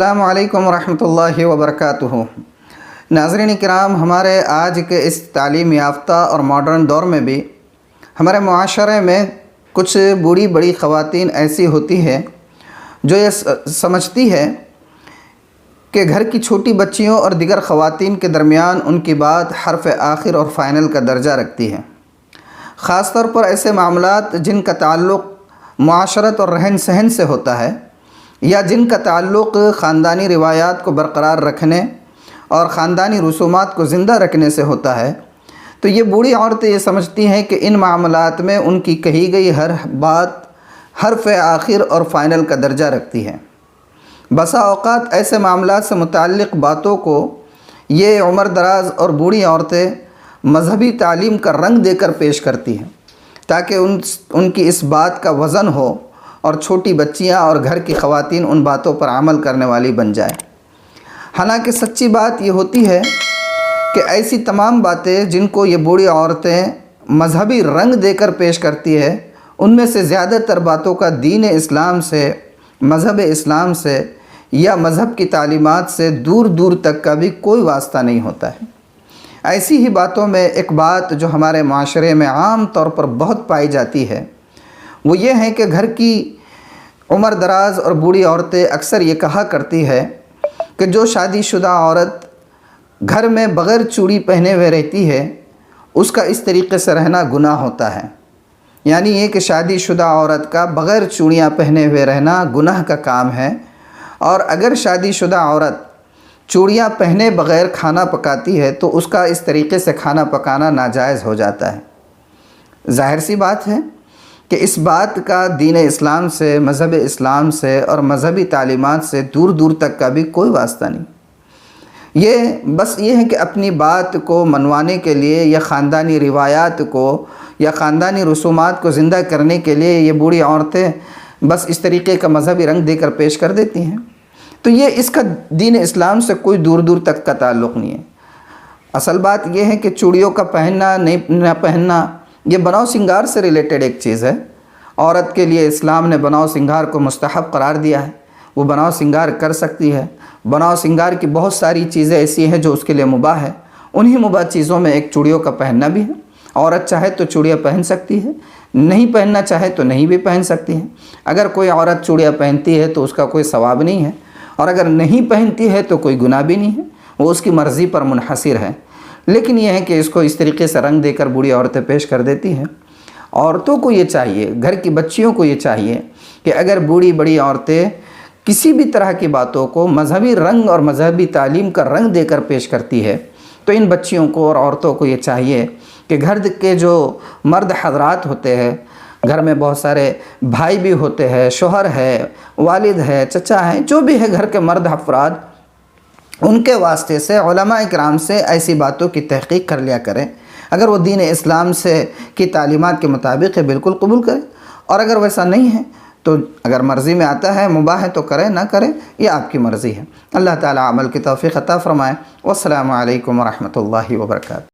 السلام علیکم ورحمۃ اللہ وبرکاتہ۔ ناظرین کرام، ہمارے آج کے اس تعلیم یافتہ اور ماڈرن دور میں بھی ہمارے معاشرے میں کچھ بوڑھی بڑی خواتین ایسی ہوتی ہے جو یہ سمجھتی ہے کہ گھر کی چھوٹی بچیوں اور دیگر خواتین کے درمیان ان کی بات حرف آخر اور فائنل کا درجہ رکھتی ہے، خاص طور پر ایسے معاملات جن کا تعلق معاشرت اور رہن سہن سے ہوتا ہے یا جن کا تعلق خاندانی روایات کو برقرار رکھنے اور خاندانی رسومات کو زندہ رکھنے سے ہوتا ہے۔ تو یہ بوڑھی عورتیں یہ سمجھتی ہیں کہ ان معاملات میں ان کی کہی گئی ہر بات حرف آخر اور فائنل کا درجہ رکھتی ہے۔ بسا اوقات ایسے معاملات سے متعلق باتوں کو یہ عمر دراز اور بوڑھی عورتیں مذہبی تعلیم کا رنگ دے کر پیش کرتی ہیں تاکہ ان کی اس بات کا وزن ہو اور چھوٹی بچیاں اور گھر کی خواتین ان باتوں پر عمل کرنے والی بن جائیں۔ حالانکہ سچی بات یہ ہوتی ہے کہ ایسی تمام باتیں جن کو یہ بوڑھی عورتیں مذہبی رنگ دے کر پیش کرتی ہے، ان میں سے زیادہ تر باتوں کا دین اسلام سے، مذہب اسلام سے یا مذہب کی تعلیمات سے دور دور تک کا بھی کوئی واسطہ نہیں ہوتا ہے۔ ایسی ہی باتوں میں ایک بات جو ہمارے معاشرے میں عام طور پر بہت پائی جاتی ہے وہ یہ ہے کہ گھر کی عمر دراز اور بوڑھی عورتیں اکثر یہ کہا کرتی ہے کہ جو شادی شدہ عورت گھر میں بغیر چوڑی پہنے ہوئے رہتی ہے اس کا اس طریقے سے رہنا گناہ ہوتا ہے، یعنی یہ کہ شادی شدہ عورت کا بغیر چوڑیاں پہنے ہوئے رہنا گناہ کا کام ہے، اور اگر شادی شدہ عورت چوڑیاں پہنے بغیر کھانا پکاتی ہے تو اس کا اس طریقے سے کھانا پکانا ناجائز ہو جاتا ہے۔ ظاہر سی بات ہے کہ اس بات کا دین اسلام سے، مذہب اسلام سے اور مذہبی تعلیمات سے دور دور تک کا بھی کوئی واسطہ نہیں۔ یہ ہے کہ اپنی بات کو منوانے کے لیے یا خاندانی روایات کو یا خاندانی رسومات کو زندہ کرنے کے لیے یہ بوڑھی عورتیں بس اس طریقے کا مذہبی رنگ دے کر پیش کر دیتی ہیں۔ تو یہ اس کا دین اسلام سے کوئی دور دور تک کا تعلق نہیں ہے۔ اصل بات یہ ہے کہ چوڑیوں کا پہننا نہ پہننا یہ بناؤ سنگار سے ریلیٹڈ ایک چیز ہے۔ عورت کے لیے اسلام نے بناؤ سنگار کو مستحب قرار دیا ہے، وہ بناؤ سنگار کر سکتی ہے۔ بناؤ سنگار کی بہت ساری چیزیں ایسی ہیں جو اس کے لیے مباح ہے، انہی مباح چیزوں میں ایک چوڑیوں کا پہننا بھی ہے۔ عورت چاہے تو چوڑیاں پہن سکتی ہے، نہیں پہننا چاہے تو نہیں بھی پہن سکتی ہے۔ اگر کوئی عورت چوڑیاں پہنتی ہے تو اس کا کوئی ثواب نہیں ہے، اور اگر نہیں پہنتی ہے تو کوئی گناہ بھی نہیں ہے، وہ اس کی مرضی پر منحصر ہے۔ لیکن یہ ہے کہ اس کو اس طریقے سے رنگ دے کر بوڑھی عورتیں پیش کر دیتی ہیں۔ عورتوں کو یہ چاہیے، گھر کی بچیوں کو یہ چاہیے کہ اگر بوڑھی بڑی عورتیں کسی بھی طرح کی باتوں کو مذہبی رنگ اور مذہبی تعلیم کا رنگ دے کر پیش کرتی ہے تو ان بچیوں کو اور عورتوں کو یہ چاہیے کہ گھر کے جو مرد حضرات ہوتے ہیں، گھر میں بہت سارے بھائی بھی ہوتے ہیں، شوہر ہے، والد ہے، چچا ہے، جو بھی ہے گھر کے مرد افراد، ان کے واسطے سے علماء اکرام سے ایسی باتوں کی تحقیق کر لیا کریں۔ اگر وہ دین اسلام سے کی تعلیمات کے مطابق ہے بالکل قبول کریں، اور اگر ویسا نہیں ہے تو اگر مرضی میں آتا ہے مباح ہے تو کریں، نہ کریں یہ آپ کی مرضی ہے۔ اللہ تعالیٰ عمل کی توفیق عطا فرمائے۔ والسلام علیکم ورحمۃ اللہ وبرکاتہ۔